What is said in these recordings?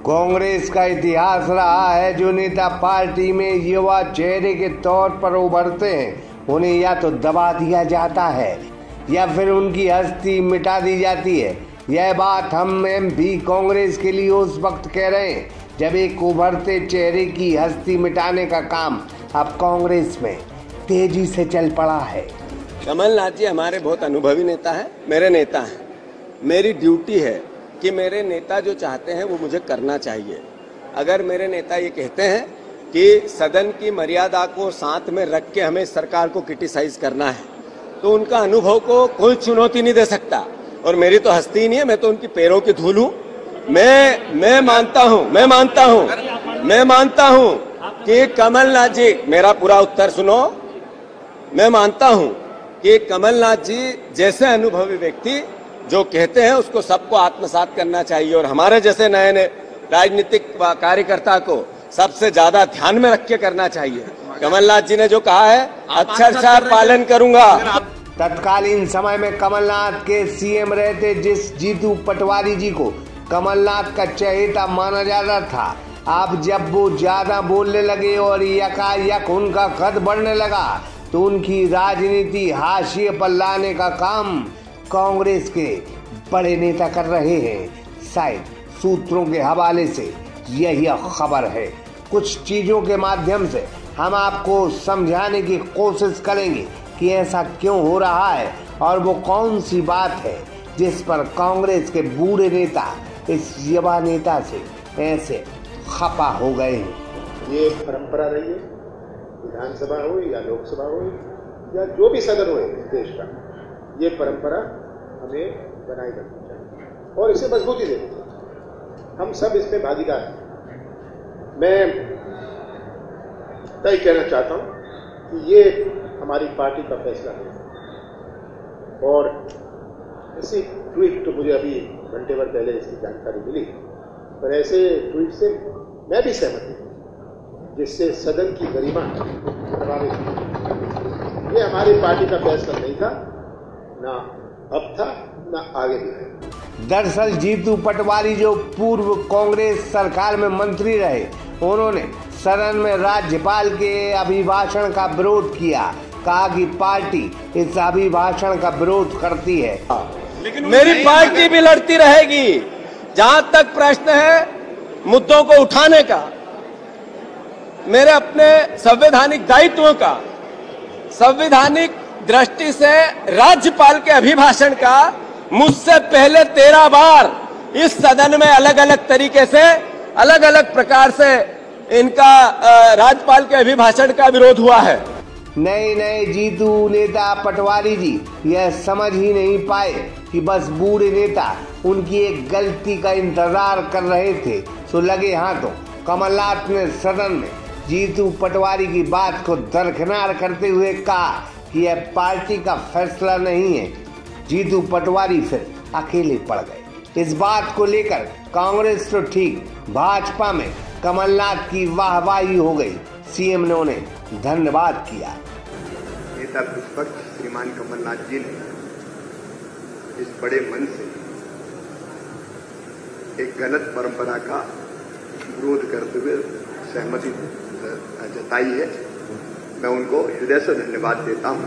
कांग्रेस का इतिहास रहा है, जो नेता पार्टी में युवा चेहरे के तौर पर उभरते हैं उन्हें या तो दबा दिया जाता है या फिर उनकी हस्ती मिटा दी जाती है। यह बात हम एमपी कांग्रेस के लिए उस वक्त कह रहे हैं जब एक उभरते चेहरे की हस्ती मिटाने का काम अब कांग्रेस में तेजी से चल पड़ा है। कमलनाथ जी हमारे बहुत अनुभवी नेता हैं, मेरे नेता हैं। मेरी ड्यूटी है कि मेरे नेता जो चाहते हैं वो मुझे करना चाहिए। अगर मेरे नेता ये कहते हैं कि सदन की मर्यादा को साथ में रख के हमें सरकार को क्रिटिसाइज करना है, तो उनका अनुभव को कोई चुनौती नहीं दे सकता। और मेरी तो हस्ती ही नहीं है, मैं तो उनकी पैरों की धूल हूँ। मैं मानता हूँ कि कमलनाथ जी, मेरा पूरा उत्तर सुनो। मैं मानता हूँ कि कमलनाथ जी जैसे अनुभवी व्यक्ति जो कहते हैं उसको सबको आत्मसात करना चाहिए, और हमारे जैसे नए नए राजनीतिक कार्यकर्ता को सबसे ज्यादा ध्यान में रख के करना चाहिए। कमलनाथ जी ने जो कहा है अक्षरशः पालन करूंगा। तत्कालीन समय में कमलनाथ के सीएम रहते जिस जीतू पटवारी जी को कमलनाथ का चहेता माना जाता था, अब जब वो ज्यादा बोलने लगे और यकायक उनका कद बढ़ने लगा तो उनकी राजनीति हाशिए पर लाने का काम कांग्रेस के बड़े नेता कर रहे हैं। शायद सूत्रों के हवाले से यही खबर है। कुछ चीजों के माध्यम से हम आपको समझाने की कोशिश करेंगे कि ऐसा क्यों हो रहा है और वो कौन सी बात है जिस पर कांग्रेस के बूढ़े नेता इस युवा नेता से ऐसे खपा हो गए हैं। ये परंपरा रही है, विधानसभा हो या लोकसभा हो या जो भी सदन हो देश का, ये परंपरा हमें बनाए रखनी चाहिए और इसे मजबूती देनी चाहिए। हम सब इसमें भागीदार हैं। मैं तय कहना चाहता हूं कि ये हमारी पार्टी का फैसला है, और ऐसी ट्वीट तो मुझे अभी घंटे भर पहले इसकी जानकारी मिली, पर ऐसे ट्वीट से मैं भी सहमत हूं जिससे सदन की गरिमा प्रभावित हुई। ये हमारी पार्टी का फैसला नहीं था, ना अब था, ना आगे भी है। दरअसल जीतू पटवारी जो पूर्व कांग्रेस सरकार में मंत्री रहे, उन्होंने सदन में राज्यपाल के अभिभाषण का विरोध किया। कहा कि पार्टी इस अभिभाषण का विरोध करती है। लेकिन मेरी पार्टी भी लड़ती रहेगी। जहां तक प्रश्न है मुद्दों को उठाने का, मेरे अपने संवैधानिक दायित्वों का, संवैधानिक दृष्टि से राज्यपाल के अभिभाषण का मुझसे पहले 13 बार इस सदन में अलग अलग तरीके से, अलग अलग प्रकार से इनका राज्यपाल के अभिभाषण का विरोध हुआ है। नए जीतू नेता पटवारी जी यह समझ ही नहीं पाए कि बस बूढ़े नेता उनकी एक गलती का इंतजार कर रहे थे, तो लगे हाथों कमलनाथ ने सदन में जीतू पटवारी की बात को दरकिनार करते हुए कहा कि यह पार्टी का फैसला नहीं है। जीतू पटवारी फिर अकेले पड़ गए। इस बात को लेकर कांग्रेस तो ठीक, भाजपा में कमलनाथ की वाहवाही हो गई। सीएम ने उन्हें धन्यवाद किया। नेता प्रतिपक्ष श्रीमान कमलनाथ जी ने इस बड़े मन से एक गलत परंपरा का विरोध करते हुए सहमति जताई है। मैं उनको हृदय से धन्यवाद देता हूं।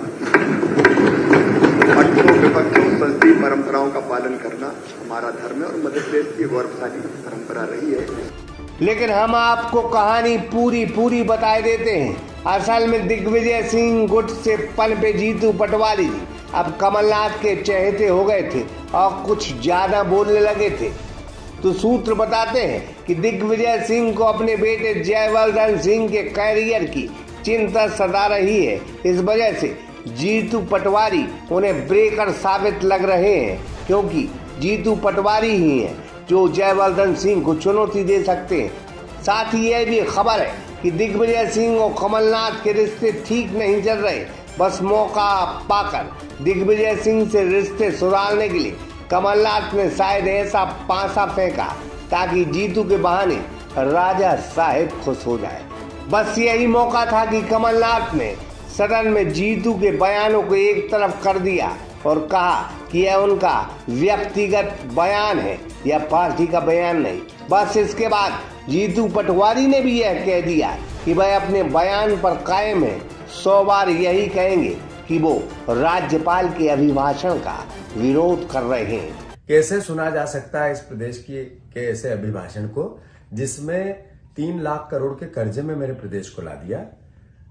पक्षों विपक्षों संसदीय परंपराओं का पालन करना हमारा धर्म है और मध्य प्रदेश की गौरवशाली परंपरा रही है। लेकिन हम आपको कहानी पूरी बताए देते हैं। असल में दिग्विजय सिंह गुट से पनपे जीतू पटवारी जी अब कमलनाथ के चहेते हो गए थे और कुछ ज्यादा बोलने लगे थे। तो सूत्र बताते हैं कि दिग्विजय सिंह को अपने बेटे जयवर्धन सिंह के कैरियर की चिंता सता रही है। इस वजह से जीतू पटवारी उन्हें ब्रेकर साबित लग रहे हैं, क्योंकि जीतू पटवारी ही हैं जो जयवर्धन सिंह को चुनौती दे सकते हैं। साथ ही यह भी खबर है कि दिग्विजय सिंह और कमलनाथ के रिश्ते ठीक नहीं चल रहे। बस मौका पाकर दिग्विजय सिंह से रिश्ते सुधारने के लिए कमलनाथ ने शायद ऐसा पासा फेंका ताकि जीतू के बहाने राजा साहेब खुश हो जाए। बस यही मौका था कि कमलनाथ ने सदन में जीतू के बयानों को एक तरफ कर दिया और कहा कि यह उनका व्यक्तिगत बयान है, यह पार्टी का बयान नहीं। बस इसके बाद जीतू पटवारी ने भी यह कह दिया कि वह अपने बयान पर कायम है। 100 बार यही कहेंगे कि वो राज्यपाल के अभिभाषण का विरोध कर रहे हैं। कैसे सुना जा सकता है इस प्रदेश के ऐसे अभिभाषण को जिसमें 3 लाख करोड़ के कर्जे में मेरे प्रदेश को ला दिया।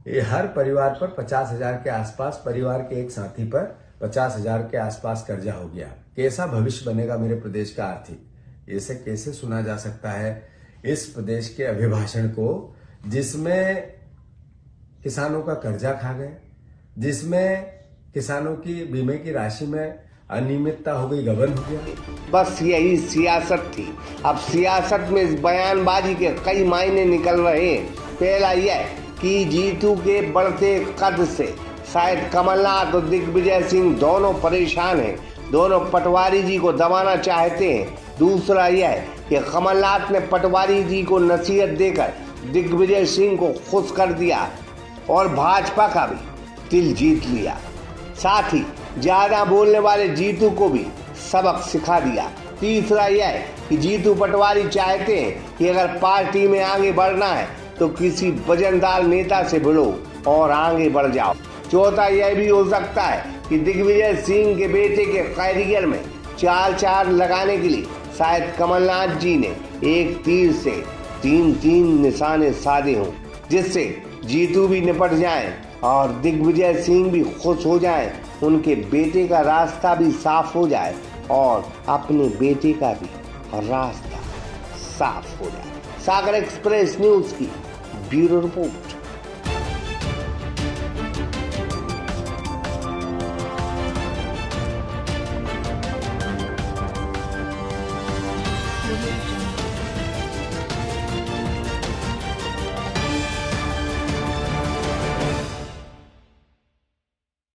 ये हर परिवार पर 50,000 के आसपास, परिवार के एक साथी पर 50,000 के आसपास कर्जा हो गया। कैसा भविष्य बनेगा मेरे प्रदेश का आर्थिक? ऐसे कैसे सुना जा सकता है इस प्रदेश के अभिभाषण को जिसमें किसानों का कर्जा खा गए, जिसमें किसानों की बीमे की राशि में अनियमितता हो गई, गबन हो गया। बस यही सियासत थी। अब सियासत में इस बयानबाजी के कई मायने निकल रहे हैं। पहला यह कि जीतू के बढ़ते कद से शायद कमलनाथ और दिग्विजय सिंह दोनों परेशान हैं, दोनों पटवारी जी को दबाना चाहते हैं। दूसरा यह कि कमलनाथ ने पटवारी जी को नसीहत देकर दिग्विजय सिंह को खुश कर दिया और भाजपा का भी दिल जीत लिया। साथ ही ज्यादा बोलने वाले जीतू को भी सबक सिखा दिया। तीसरा यह कि जीतू पटवारी चाहते हैं कि अगर पार्टी में आगे बढ़ना है तो किसी वजनदार नेता से भिड़ो और आगे बढ़ जाओ। चौथा यह भी हो सकता है कि दिग्विजय सिंह के बेटे के कैरियर में चाल लगाने के लिए शायद कमलनाथ जी ने एक तीर से 3 निशाने साधे हों, जिससे जीतू भी निपट जाएं और दिग्विजय सिंह भी खुश हो जाएं, उनके बेटे का रास्ता भी साफ हो जाए और अपने बेटे का भी रास्ता साफ हो जाए। सागर एक्सप्रेस न्यूज की ब्यूरो रिपोर्ट।